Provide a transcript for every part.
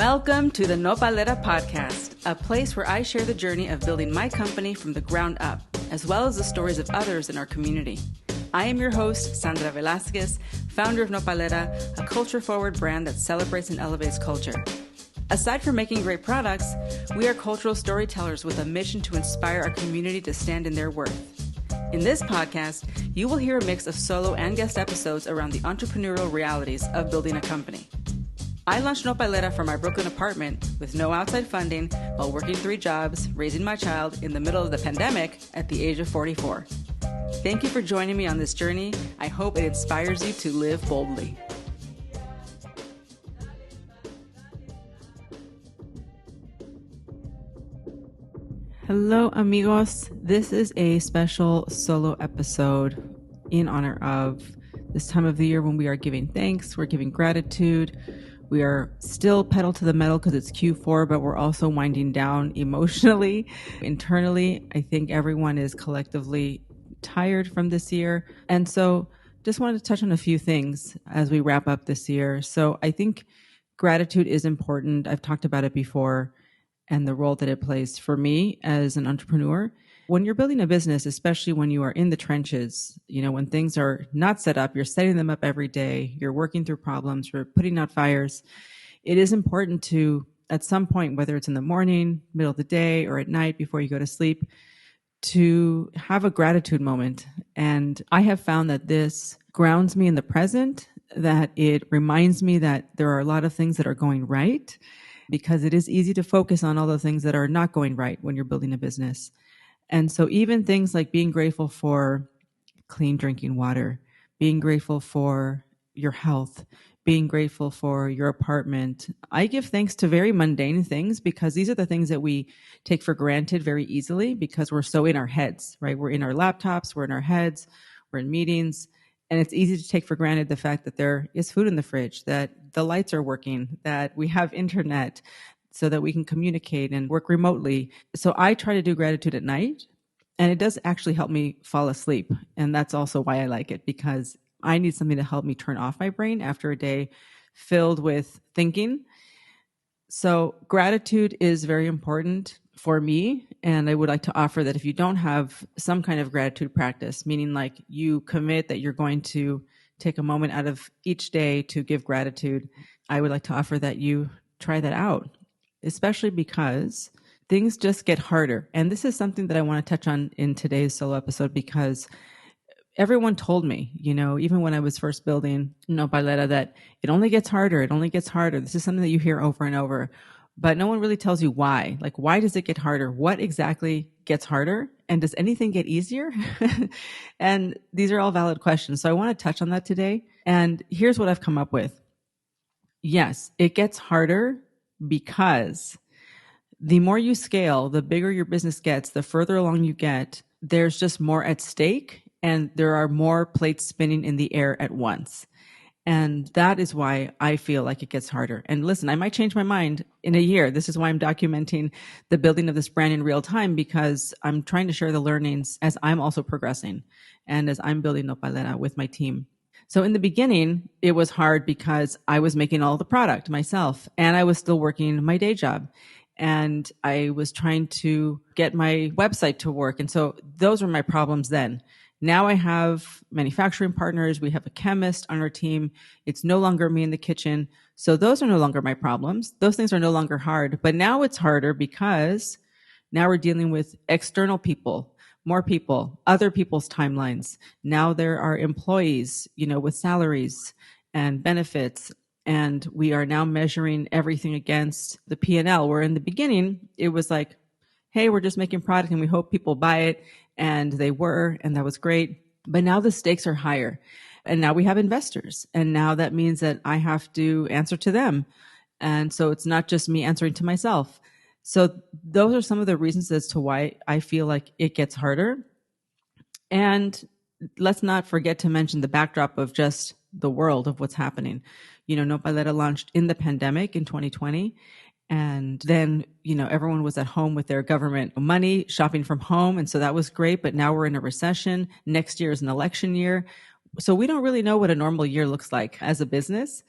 Welcome to the Nopalera podcast, a place where I share the journey of building my company from the ground up, as well as the stories of others in our community. I am your host, Sandra Velasquez, founder of Nopalera, a culture-forward brand that celebrates and elevates culture. Aside from making great products, we are cultural storytellers with a mission to inspire our community to stand in their worth. In this podcast, you will hear a mix of solo and guest episodes around the entrepreneurial realities of building a company. I launched Nopalera from my Brooklyn apartment with no outside funding while working 3 jobs, raising my child in the middle of the pandemic at the age of 44. Thank you for joining me on this journey. I hope it inspires you to live boldly. Hello, amigos. This is a special solo episode in honor of this time of the year when we are giving thanks, we're giving gratitude. We are still pedal to the metal because it's Q4, but we're also winding down emotionally. Internally, I think everyone is collectively tired from this year. And so just wanted to touch on a few things as we wrap up this year. So I think gratitude is important. I've talked about it before and the role that it plays for me as an entrepreneur. When you're building a business, especially when you are in the trenches, when things are not set up, you're setting them up every day, you're working through problems, you're putting out fires. It is important to, at some point, whether it's in the morning, middle of the day, or at night before you go to sleep, to have a gratitude moment. And I have found that this grounds me in the present, that it reminds me that there are a lot of things that are going right, because it is easy to focus on all the things that are not going right when you're building a business. And so even things like being grateful for clean drinking water, being grateful for your health, being grateful for your apartment. I give thanks to very mundane things because these are the things that we take for granted very easily because we're so in our heads, right? We're in our laptops, we're in our heads, we're in meetings. And it's easy to take for granted the fact that there is food in the fridge, that the lights are working, that we have internet, so that we can communicate and work remotely. So I try to do gratitude at night, and it does actually help me fall asleep. And that's also why I like it, because I need something to help me turn off my brain after a day filled with thinking. So gratitude is very important for me. And I would like to offer that if you don't have some kind of gratitude practice, meaning like you commit that you're going to take a moment out of each day to give gratitude, I would like to offer that you try that out. Especially because things just get harder. And this is something that I want to touch on in today's solo episode because everyone told me, even when I was first building Nopalera, that it only gets harder. It only gets harder. This is something that you hear over and over, but no one really tells you why. Like, why does it get harder? What exactly gets harder? And does anything get easier? And these are all valid questions. So I want to touch on that today. And here's what I've come up with. Yes, it gets harder because the more you scale, the bigger your business gets, the further along you get, there's just more at stake and there are more plates spinning in the air at once. And that is why I feel like it gets harder. And listen, I might change my mind in a year. This is why I'm documenting the building of this brand in real time, because I'm trying to share the learnings as I'm also progressing and as I'm building Nopalera with my team. So in the beginning, it was hard because I was making all the product myself and I was still working my day job and I was trying to get my website to work. And so those were my problems then. Now I have manufacturing partners. We have a chemist on our team. It's no longer me in the kitchen. So those are no longer my problems. Those things are no longer hard. But now it's harder because now we're dealing with external people, more people, other people's timelines. Now there are employees, with salaries and benefits, and we are now measuring everything against the P&L. Where in the beginning, it was like, hey, we're just making product and we hope people buy it. And they were, and that was great. But now the stakes are higher. And now we have investors. And now that means that I have to answer to them. And so it's not just me answering to myself. So those are some of the reasons as to why I feel like it gets harder. And let's not forget to mention the backdrop of just the world of what's happening. Nopalera launched in the pandemic in 2020. And then, everyone was at home with their government money, shopping from home. And so that was great. But now we're in a recession. Next year is an election year. So we don't really know what a normal year looks like as a business.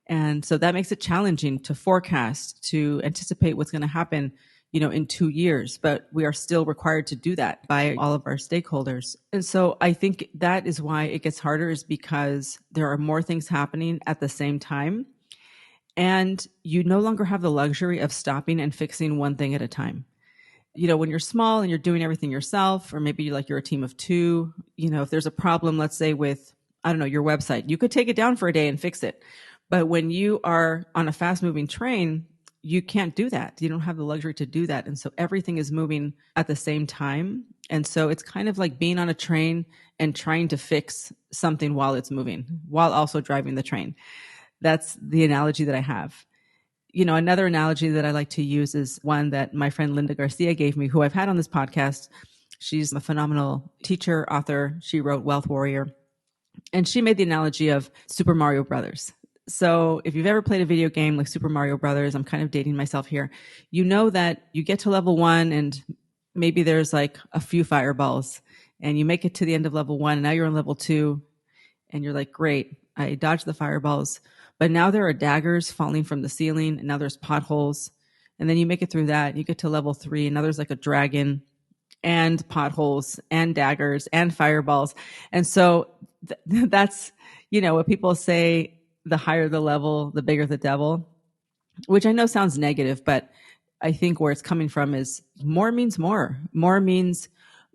And so that makes it challenging to forecast, to anticipate what's going to happen, in 2 years, but we are still required to do that by all of our stakeholders. And so I think that is why it gets harder, is because there are more things happening at the same time. And you no longer have the luxury of stopping and fixing one thing at a time. When you're small and you're doing everything yourself, or maybe you're a team of two, if there's a problem, let's say with, I don't know, your website, you could take it down for a day and fix it. But when you are on a fast moving train, you can't do that. You don't have the luxury to do that. And so everything is moving at the same time. And so it's kind of like being on a train and trying to fix something while it's moving, while also driving the train. That's the analogy that I have. Another analogy that I like to use is one that my friend Linda Garcia gave me, who I've had on this podcast. She's a phenomenal teacher, author. She wrote Wealth Warrior. And she made the analogy of Super Mario Brothers. So if you've ever played a video game like Super Mario Brothers, I'm kind of dating myself here. You know that you get to level 1 and maybe there's like a few fireballs, and you make it to the end of level 1. And now you're on level 2 and you're like, great, I dodged the fireballs. But now there are daggers falling from the ceiling, and now there's potholes. And then you make it through that, and you get to level 3, and now there's like a dragon and potholes and daggers and fireballs. And so that's, what people say, the higher the level, the bigger the devil, which I know sounds negative, but I think where it's coming from is more means more. More means,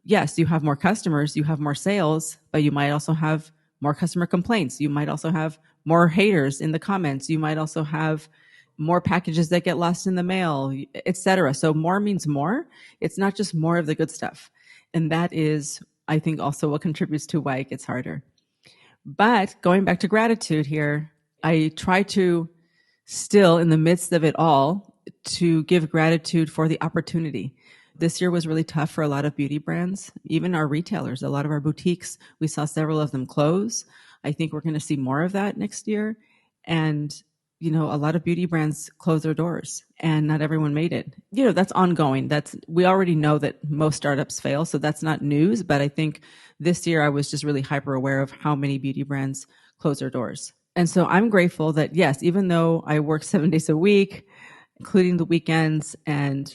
yes, you have more customers, you have more sales, but you might also have more customer complaints. You might also have more haters in the comments. You might also have more packages that get lost in the mail, etc. So more means more. It's not just more of the good stuff. And that is, I think, also what contributes to why it gets harder. But going back to gratitude here, I try to still, in the midst of it all, to give gratitude for the opportunity. This year was really tough for a lot of beauty brands, even our retailers, a lot of our boutiques. We saw several of them close. I think we're going to see more of that next year. And, a lot of beauty brands closed their doors, and not everyone made it. That's ongoing. We already know that most startups fail, so that's not news. But I think this year I was just really hyper aware of how many beauty brands closed their doors. And so I'm grateful that, yes, even though I work 7 days a week, including the weekends, and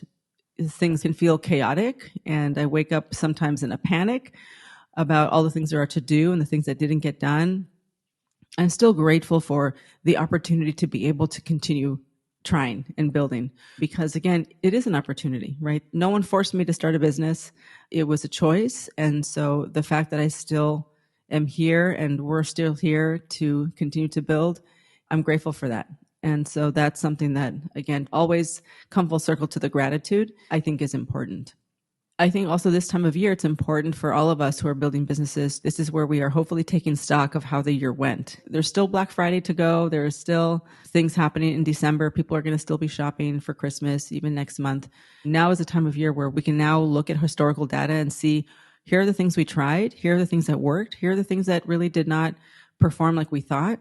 things can feel chaotic, and I wake up sometimes in a panic about all the things there are to do and the things that didn't get done, I'm still grateful for the opportunity to be able to continue trying and building, because again, it is an opportunity, right? No one forced me to start a business. It was a choice. And so the fact that I still am here and we're still here to continue to build, I'm grateful for that. And so that's something that, again, always come full circle to the gratitude, I think is important. I think also this time of year, it's important for all of us who are building businesses. This is where we are hopefully taking stock of how the year went. There's still Black Friday to go. There are still things happening in December. People are going to still be shopping for Christmas, even next month. Now is the time of year where we can now look at historical data and see, here are the things we tried. Here are the things that worked. Here are the things that really did not perform like we thought.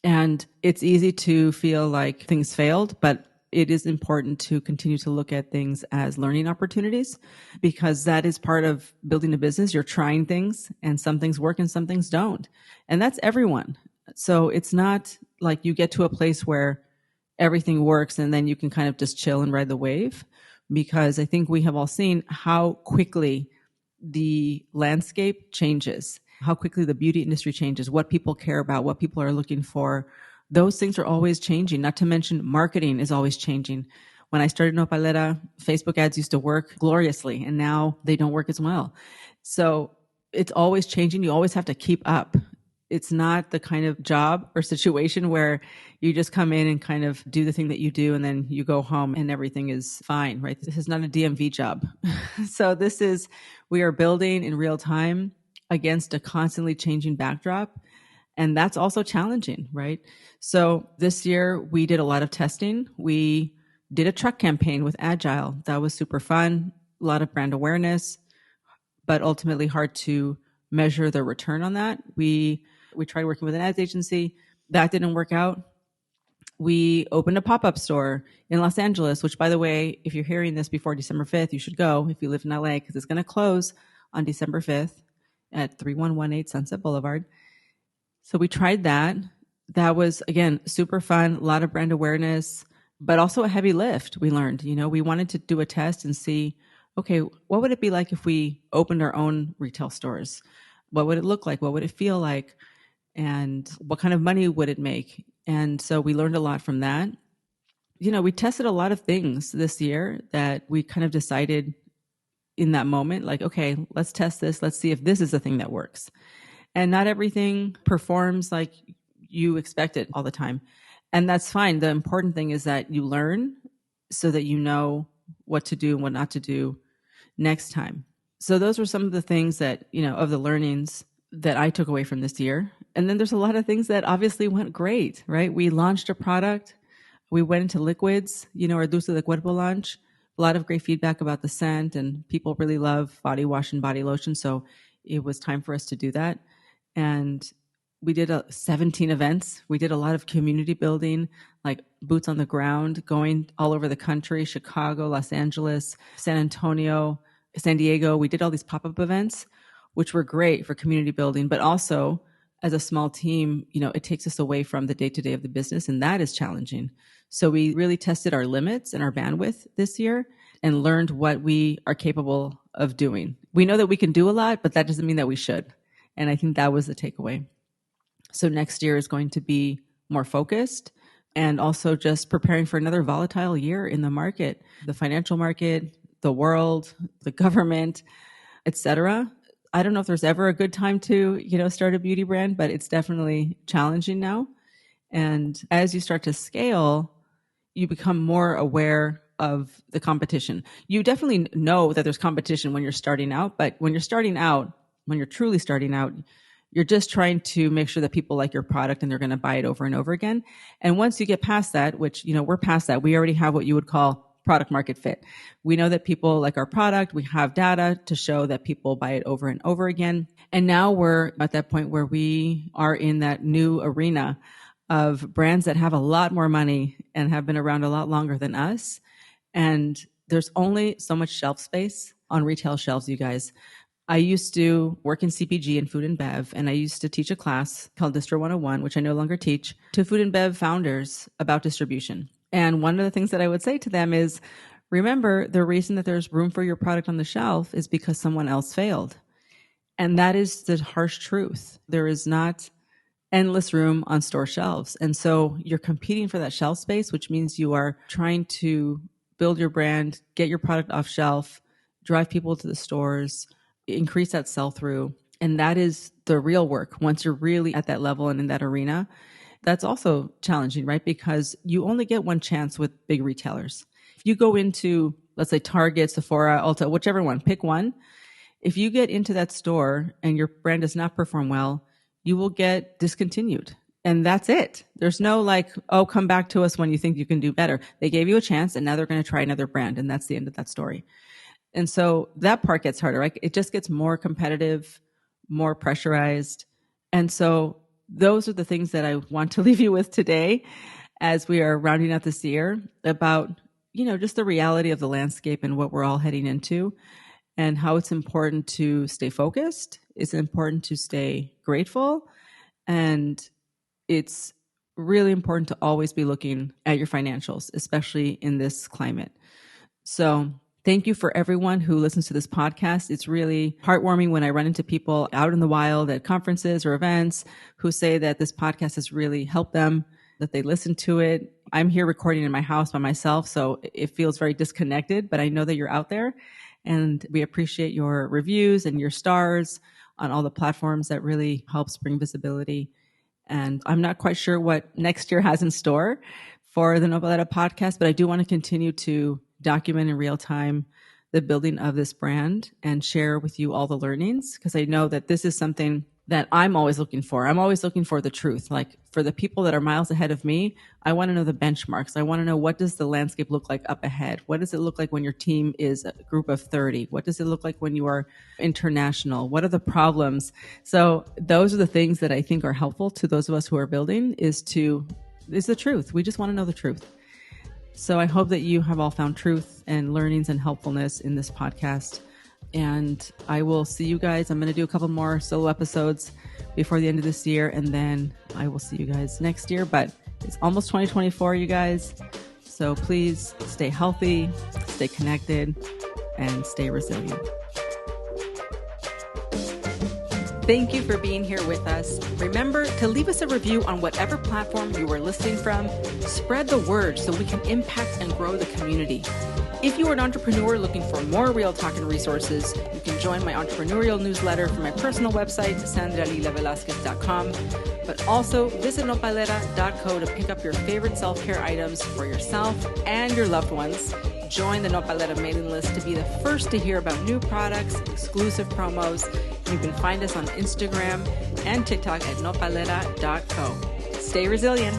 And it's easy to feel like things failed, but it is important to continue to look at things as learning opportunities, because that is part of building a business. You're trying things, and some things work and some things don't. And that's everyone. So it's not like you get to a place where everything works and then you can kind of just chill and ride the wave, because I think we have all seen how quickly the landscape changes, how quickly the beauty industry changes, what people care about, what people are looking for. Those things are always changing, not to mention marketing is always changing. When I started Nopalera, Facebook ads used to work gloriously, and now they don't work as well. So it's always changing. You always have to keep up. It's not the kind of job or situation where you just come in and kind of do the thing that you do and then you go home and everything is fine, right? This is not a DMV job. So we are building in real time against a constantly changing backdrop. And that's also challenging, right? So this year we did a lot of testing. We did a truck campaign with Agile. That was super fun, a lot of brand awareness, but ultimately hard to measure the return on that. We tried working with an ads agency. That didn't work out. We opened a pop-up store in Los Angeles, which, by the way, if you're hearing this before December 5th, you should go if you live in LA, because it's going to close on December 5th at 3118 Sunset Boulevard. So we tried that. that was, again, super fun, a lot of brand awareness, but also a heavy lift. We learned, we wanted to do a test and see, okay, what would it be like if we opened our own retail stores? What would it look like? What would it feel like? And what kind of money would it make? And so we learned a lot from that. We tested a lot of things this year that we kind of decided in that moment, like, okay, let's test this. Let's see if this is the thing that works. And not everything performs like you expect it all the time. And that's fine. The important thing is that you learn so that you know what to do and what not to do next time. So those were some of the things that, of the learnings that I took away from this year. And then there's a lot of things that obviously went great, right? We launched a product. We went into liquids, our Dulce de Cuerpo launch. A lot of great feedback about the scent, and people really love body wash and body lotion. So it was time for us to do that. And we did 17 events. We did a lot of community building, like boots on the ground, going all over the country, Chicago, Los Angeles, San Antonio, San Diego. We did all these pop-up events, which were great for community building, but also as a small team, it takes us away from the day-to-day of the business, and that is challenging. So we really tested our limits and our bandwidth this year and learned what we are capable of doing. We know that we can do a lot, but that doesn't mean that we should. And I think that was the takeaway. So next year is going to be more focused, and also just preparing for another volatile year in the market, the financial market, the world, the government, etc. I don't know if there's ever a good time to, start a beauty brand, but it's definitely challenging now. And as you start to scale, you become more aware of the competition. You definitely know that there's competition when you're starting out, but when you're truly starting out, you're just trying to make sure that people like your product and they're going to buy it over and over again. And once you get past that, which, we're past that, we already have what you would call product market fit. We know that people like our product. We have data to show that people buy it over and over again. And now we're at that point where we are in that new arena of brands that have a lot more money and have been around a lot longer than us. And there's only so much shelf space on retail shelves, you guys. I used to work in CPG and food and bev, and I used to teach a class called Distro 101, which I no longer teach, to food and bev founders about distribution. And one of the things that I would say to them is, remember, the reason that there's room for your product on the shelf is because someone else failed. And that is the harsh truth. There is not endless room on store shelves. And so you're competing for that shelf space, which means you are trying to build your brand, get your product off shelf, drive people to the stores, increase that sell-through. And that is the real work. Once you're really at that level and in that arena, that's also challenging, right? Because you only get one chance with big retailers. If you go into, let's say, Target, Sephora, Ulta, whichever one, pick one. If you get into that store and your brand does not perform well, you will get discontinued. And that's it. There's no like, oh, come back to us when you think you can do better. They gave you a chance and now they're going to try another brand. And that's the end of that story. And so that part gets harder, right? It just gets more competitive, more pressurized. And so those are the things that I want to leave you with today as we are rounding out this year about, just the reality of the landscape and what we're all heading into, and how it's important to stay focused. It's important to stay grateful. And it's really important to always be looking at your financials, especially in this climate. So thank you for everyone who listens to this podcast. It's really heartwarming when I run into people out in the wild at conferences or events who say that this podcast has really helped them, that they listen to it. I'm here recording in my house by myself, so it feels very disconnected, but I know that you're out there, and we appreciate your reviews and your stars on all the platforms. That really helps bring visibility. And I'm not quite sure what next year has in store for the Noveletta podcast, but I do want to continue to document in real time the building of this brand and share with you all the learnings, because I know that this is something that I'm always looking for. I'm always looking for the truth. Like for the people that are miles ahead of me, I want to know the benchmarks. I want to know, what does the landscape look like up ahead? What does it look like when your team is a group of 30? What does it look like when you are international? What are the problems? So those are the things that I think are helpful to those of us who are building, is the truth. We just want to know the truth. So I hope that you have all found truth and learnings and helpfulness in this podcast. And I will see you guys. I'm going to do a couple more solo episodes before the end of this year, and then I will see you guys next year. But it's almost 2024, you guys. So please stay healthy, stay connected, and stay resilient. Thank you for being here with us. Remember to leave us a review on whatever platform you are listening from. Spread the word so we can impact and grow the community. If you are an entrepreneur looking for more real talk and resources, you can join my entrepreneurial newsletter from my personal website, sandralilavelasquez.com. But also visit nopalera.co to pick up your favorite self-care items for yourself and your loved ones. Join the Nopalera mailing list to be the first to hear about new products, exclusive promos. And you can find us on Instagram and TikTok at nopalera.co. Stay resilient.